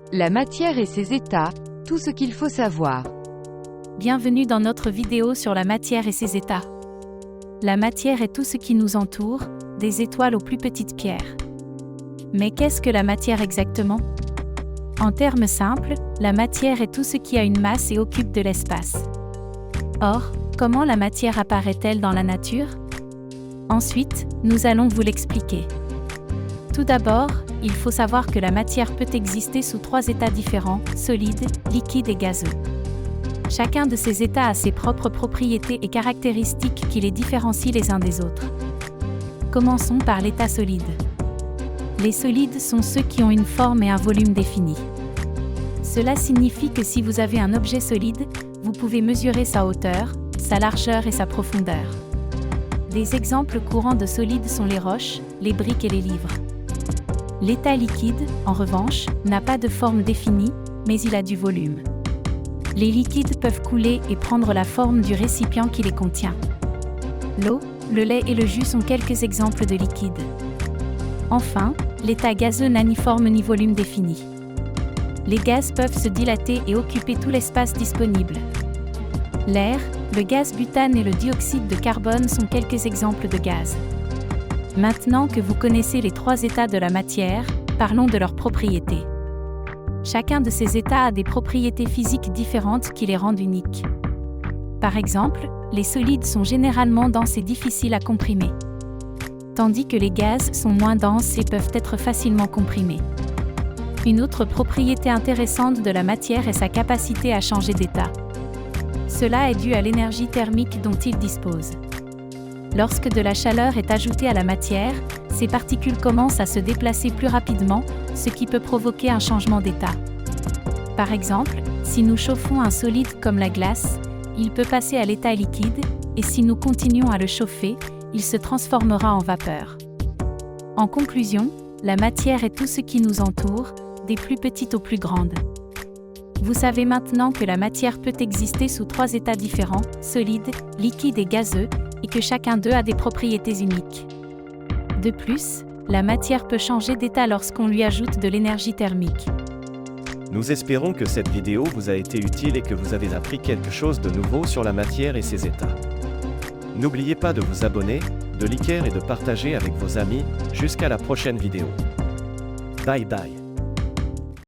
La matière et ses états, tout ce qu'il faut savoir. Bienvenue dans notre vidéo sur la matière et ses états. La matière est tout ce qui nous entoure, des étoiles aux plus petites pierres. Mais qu'est-ce que la matière exactement? En termes simples, la matière est tout ce qui a une masse et occupe de l'espace. Or, comment la matière apparaît-elle dans la nature? Ensuite, nous allons vous l'expliquer. Tout d'abord, il faut savoir que la matière peut exister sous 3 états différents, solide, liquide et gazeux. Chacun de ces états a ses propres propriétés et caractéristiques qui les différencient les uns des autres. Commençons par l'état solide. Les solides sont ceux qui ont une forme et un volume définis. Cela signifie que si vous avez un objet solide, vous pouvez mesurer sa hauteur, sa largeur et sa profondeur. Des exemples courants de solides sont les roches, les briques et les livres. L'état liquide, en revanche, n'a pas de forme définie, mais il a du volume. Les liquides peuvent couler et prendre la forme du récipient qui les contient. L'eau, le lait et le jus sont quelques exemples de liquides. Enfin, l'état gazeux n'a ni forme ni volume défini. Les gaz peuvent se dilater et occuper tout l'espace disponible. L'air, le gaz butane et le dioxyde de carbone sont quelques exemples de gaz. Maintenant que vous connaissez les 3 états de la matière, parlons de leurs propriétés. Chacun de ces états a des propriétés physiques différentes qui les rendent uniques. Par exemple, les solides sont généralement denses et difficiles à comprimer, tandis que les gaz sont moins denses et peuvent être facilement comprimés. Une autre propriété intéressante de la matière est sa capacité à changer d'état. Cela est dû à l'énergie thermique dont il dispose. Lorsque de la chaleur est ajoutée à la matière, ces particules commencent à se déplacer plus rapidement, ce qui peut provoquer un changement d'état. Par exemple, si nous chauffons un solide comme la glace, il peut passer à l'état liquide, et si nous continuons à le chauffer, il se transformera en vapeur. En conclusion, la matière est tout ce qui nous entoure, des plus petites aux plus grandes. Vous savez maintenant que la matière peut exister sous 3 états différents, solide, liquide et gazeux, et que chacun d'eux a des propriétés uniques. De plus, la matière peut changer d'état lorsqu'on lui ajoute de l'énergie thermique. Nous espérons que cette vidéo vous a été utile et que vous avez appris quelque chose de nouveau sur la matière et ses états. N'oubliez pas de vous abonner, de liker et de partager avec vos amis. Jusqu'à la prochaine vidéo. Bye bye.